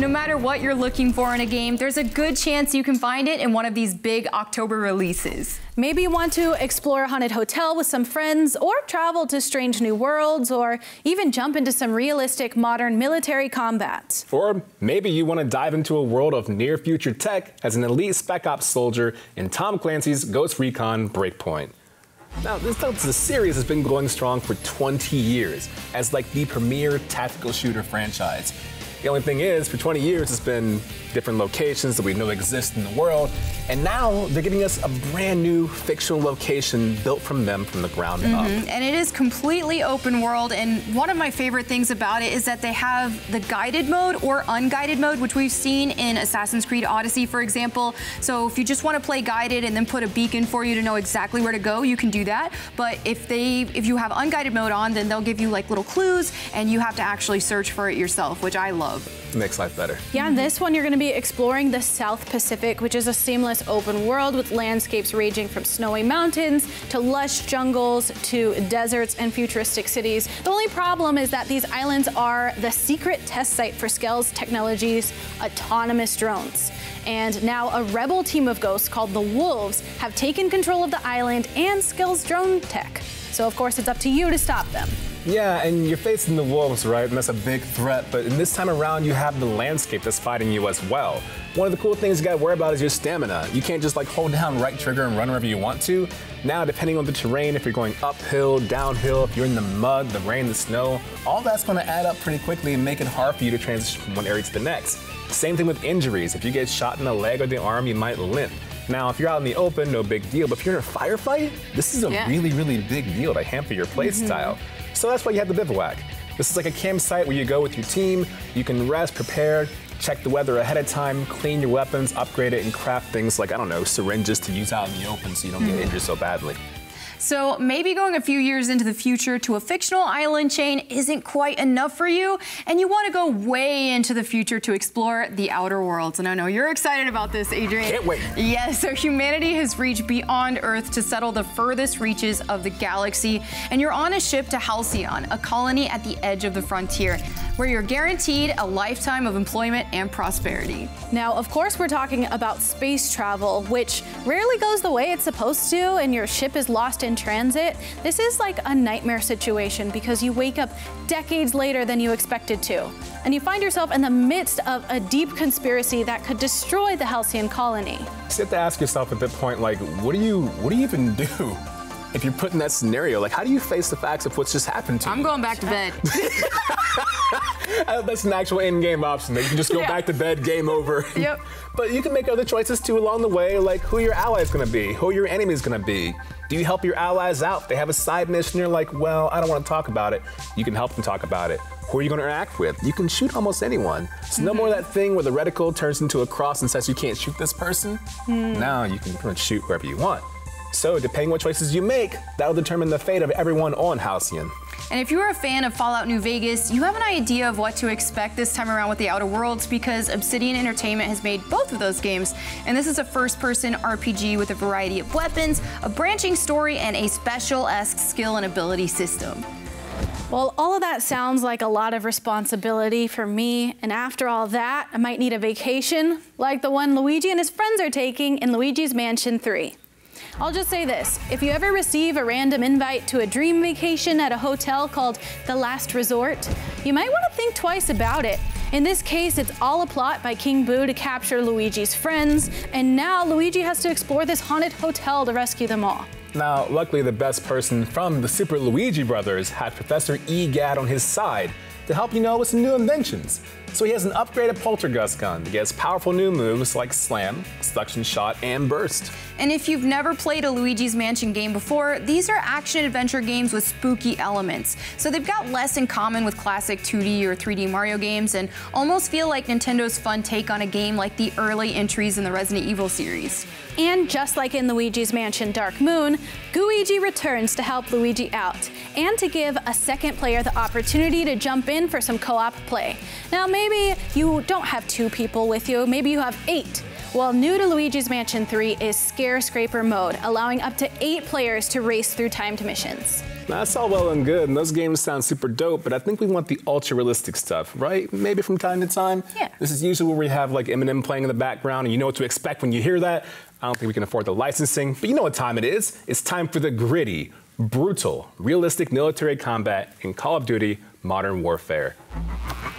No matter what you're looking for in a game, there's a good chance you can find it in one of these big October releases. Maybe you want to explore a haunted hotel with some friends, or travel to strange new worlds, or even jump into some realistic modern military combat. Or maybe you want to dive into a world of near-future tech as an elite Spec Ops soldier in Tom Clancy's Ghost Recon Breakpoint. Now, this series has been going strong for 20 years as like the premier tactical shooter franchise. The only thing is, for 20 years, it's been different locations that we know exist in the world, and now they're giving us a brand new fictional location built from them from the ground up. And it is completely open world, and one of my favorite things about it is that they have the guided mode or unguided mode, which we've seen in Assassin's Creed Odyssey, for example. So if you just want to play guided and then put a beacon for you to know exactly where to go, you can do that. But if you have unguided mode on, then they'll give you like little clues, and you have to actually search for it yourself, which I love. Makes life better. Yeah, in this one you're going to be exploring the South Pacific, which is a seamless open world with landscapes ranging from snowy mountains to lush jungles to deserts and futuristic cities. The only problem is that these islands are the secret test site for Skell's Technologies' autonomous drones. And now a rebel team of ghosts called the Wolves have taken control of the island and Skell's drone tech. So of course it's up to you to stop them. Yeah, and you're facing the wolves, right? And that's a big threat, but in this time around, you have the landscape that's fighting you as well. One of the cool things you gotta worry about is your stamina. You can't just like hold down right trigger and run wherever you want to. Now, depending on the terrain, if you're going uphill, downhill, if you're in the mud, the rain, the snow, all that's gonna add up pretty quickly and make it hard for you to transition from one area to the next. Same thing with injuries. If you get shot in the leg or the arm, you might limp. Now, if you're out in the open, no big deal, but if you're in a firefight, this is a really, really big deal to hamper your play style. So that's why you have the bivouac. This is like a campsite where you go with your team, you can rest, prepare, check the weather ahead of time, clean your weapons, upgrade it, and craft things like, I don't know, syringes to use out in the open so you don't get injured so badly. So maybe going a few years into the future to a fictional island chain isn't quite enough for you, and you want to go way into the future to explore the outer worlds. And I know you're excited about this, Adrian. Can't wait. Yes, so humanity has reached beyond Earth to settle the furthest reaches of the galaxy, and you're on a ship to Halcyon, a colony at the edge of the frontier, where you're guaranteed a lifetime of employment and prosperity. Now, of course, we're talking about space travel, which rarely goes the way it's supposed to, and your ship is lost in transit. This is like a nightmare situation because you wake up decades later than you expected to, and you find yourself in the midst of a deep conspiracy that could destroy the Halcyon colony. You have to ask yourself at that point, like, what do you even do? If you're put in that scenario, like, how do you face the facts of what's just happened to you? I'm going back to bed. That's an actual in-game option. You can just go back to bed, game over. Yep. But you can make other choices too along the way, like who your ally is gonna be, who your enemy is gonna be. Do you help your allies out? They have a side mission, you're like, well, I don't want to talk about it. You can help them talk about it. Who are you gonna interact with? You can shoot almost anyone. So no more that thing where the reticle turns into a cross and says you can't shoot this person. Now you can pretty much shoot wherever you want. So depending what choices you make, that'll determine the fate of everyone on Halcyon. And if you're a fan of Fallout New Vegas, you have an idea of what to expect this time around with the Outer Worlds because Obsidian Entertainment has made both of those games. And this is a first-person RPG with a variety of weapons, a branching story, and a special-esque skill and ability system. Well, all of that sounds like a lot of responsibility for me, and after all that, I might need a vacation like the one Luigi and his friends are taking in Luigi's Mansion 3. I'll just say this, if you ever receive a random invite to a dream vacation at a hotel called The Last Resort, you might want to think twice about it. In this case, it's all a plot by King Boo to capture Luigi's friends, and now Luigi has to explore this haunted hotel to rescue them all. Now, luckily the best person from the Super Luigi Brothers had Professor EGAD on his side to help you know with some new inventions. So he has an upgraded poltergust gun that gets powerful new moves like slam, suction shot, and burst. And if you've never played a Luigi's Mansion game before, these are action-adventure games with spooky elements. So they've got less in common with classic 2D or 3D Mario games and almost feel like Nintendo's fun take on a game like the early entries in the Resident Evil series. And just like in Luigi's Mansion Dark Moon, Gooigi returns to help Luigi out and to give a second player the opportunity to jump in for some co-op play. Now maybe you don't have 2 people with you, maybe you have 8. Well, new to Luigi's Mansion 3 is Scare Scraper mode, allowing up to 8 players to race through timed missions. Now, that's all well and good, and those games sound super dope, but I think we want the ultra-realistic stuff, right? Maybe from time to time. Yeah. This is usually where we have like Eminem playing in the background, and you know what to expect when you hear that. I don't think we can afford the licensing, but you know what time it is. It's time for the gritty, brutal, realistic military combat in Call of Duty Modern Warfare.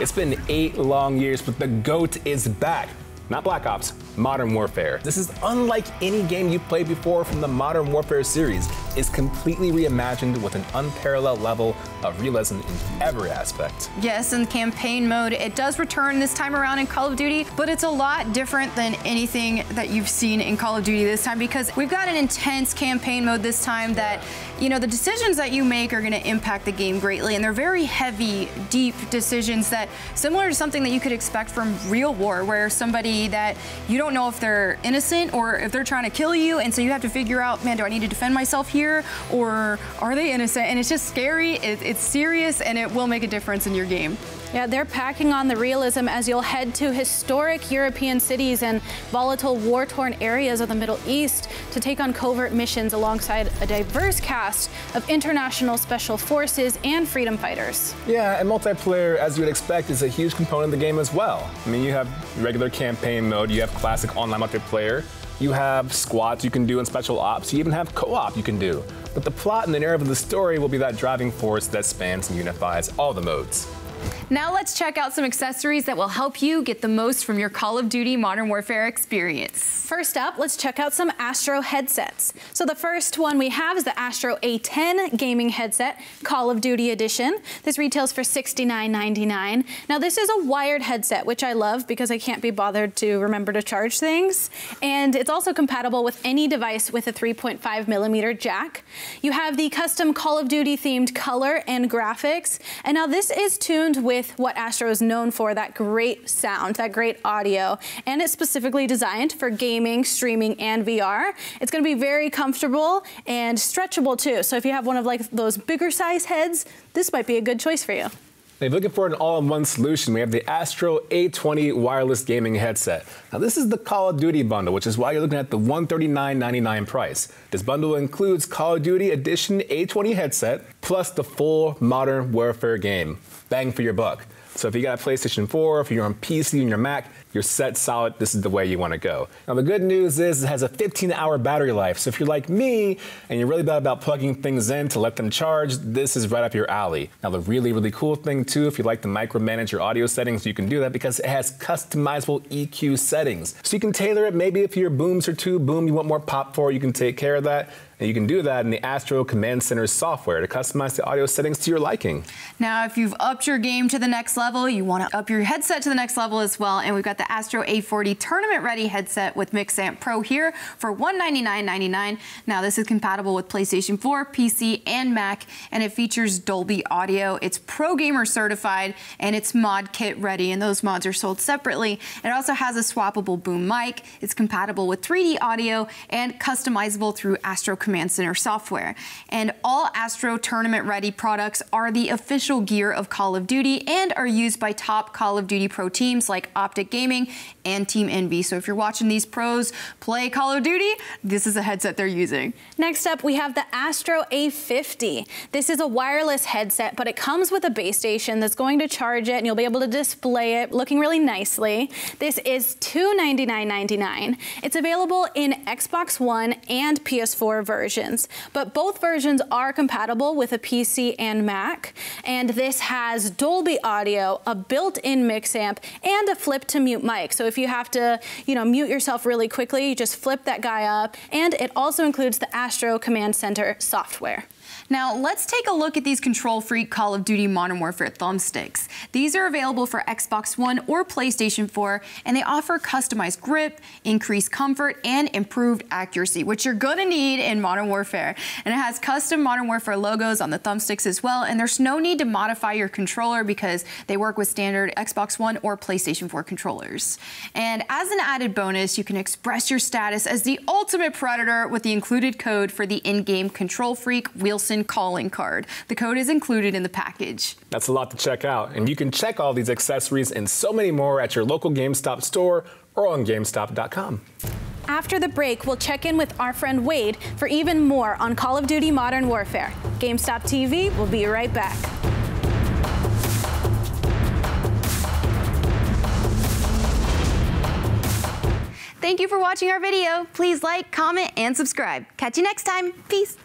It's been 8 long years, but the GOAT is back. Not Black Ops, Modern Warfare. This is unlike any game you've played before from the Modern Warfare series. It's completely reimagined with an unparalleled level of realism in every aspect. Yes, in campaign mode, it does return this time around in Call of Duty, but it's a lot different than anything that you've seen in Call of Duty this time because we've got an intense campaign mode this time that, you know, the decisions that you make are gonna impact the game greatly, and they're very heavy, deep decisions that, similar to something that you could expect from real war, where somebody that you don't know if they're innocent or if they're trying to kill you, and so you have to figure out, man, do I need to defend myself here or are they innocent? And it's just scary, it's serious, and it will make a difference in your game. Yeah, they're packing on the realism as you'll head to historic European cities and volatile war-torn areas of the Middle East to take on covert missions alongside a diverse cast of international special forces and freedom fighters. Yeah, and multiplayer, as you would expect, is a huge component of the game as well. I mean, you have regular campaign mode, you have classic online multiplayer, you have squads you can do in special ops, you even have co-op you can do. But the plot and the narrative of the story will be that driving force that spans and unifies all the modes. Now let's check out some accessories that will help you get the most from your Call of Duty Modern Warfare experience. First up, let's check out some Astro headsets. So the first one we have is the Astro A10 gaming headset, Call of Duty edition. This retails for $69.99. Now this is a wired headset, which I love because I can't be bothered to remember to charge things. And it's also compatible with any device with a 3.5mm jack. You have the custom Call of Duty themed color and graphics. And now this is tuned with what Astro is known for, that great sound, that great audio. And it's specifically designed for gaming, streaming, and VR. It's gonna be very comfortable and stretchable too. So if you have one of like those bigger size heads, this might be a good choice for you. If you're looking for an all-in-one solution, we have the Astro A20 wireless gaming headset. Now this is the Call of Duty bundle, which is why you're looking at the $139.99 price. This bundle includes Call of Duty Edition A20 headset, plus the full Modern Warfare game. Bang for your buck. So if you got a PlayStation 4, if you're on PC and your Mac, you're set solid, this is the way you want to go. Now the good news is it has a 15-hour battery life, so if you're like me and you're really bad about plugging things in to let them charge, this is right up your alley. Now the really cool thing too, if you like to micromanage your audio settings, you can do that because it has customizable EQ settings. So you can tailor it, maybe if your booms are too boom, you want more pop for it, you can take care of that. And you can do that in the Astro Command Center software to customize the audio settings to your liking. Now, if you've upped your game to the next level, you want to up your headset to the next level as well. And we've got the Astro A40 Tournament Ready headset with MixAmp Pro here for $199.99. Now, this is compatible with PlayStation 4, PC, and Mac, and it features Dolby Audio. It's Pro Gamer certified, and it's mod kit ready, and those mods are sold separately. It also has a swappable boom mic. It's compatible with 3D audio and customizable through Astro Command Center software. And all Astro Tournament Ready products are the official gear of Call of Duty and are used by top Call of Duty pro teams like Optic Gaming and Team Envy. So if you're watching these pros play Call of Duty, this is a headset they're using. Next up, we have the Astro A50. This is a wireless headset, but it comes with a base station that's going to charge it, and you'll be able to display it looking really nicely. This is $299.99. It's available in Xbox One and PS4 versions, but both versions are compatible with a PC and Mac, and this has Dolby Audio, a built-in mix amp, and a flip to mute mic. So if you have to, mute yourself really quickly, you just flip that guy up, and it also includes the Astro Command Center software. Now, let's take a look at these Control Freak Call of Duty Modern Warfare thumbsticks. These are available for Xbox One or PlayStation 4, and they offer customized grip, increased comfort, and improved accuracy, which you're gonna need in Modern Warfare. And it has custom Modern Warfare logos on the thumbsticks as well, and there's no need to modify your controller because they work with standard Xbox One or PlayStation 4 controllers. And as an added bonus, you can express your status as the ultimate predator with the included code for the in-game Control Freak Wilson calling card. The code is included in the package. That's a lot to check out, and you can check all these accessories and so many more at your local GameStop store or on GameStop.com. After the break, we'll check in with our friend Wade for even more on Call of Duty Modern Warfare. GameStop TV will be right back. Thank you for watching our video. Please like, comment, and subscribe. Catch you next time. Peace.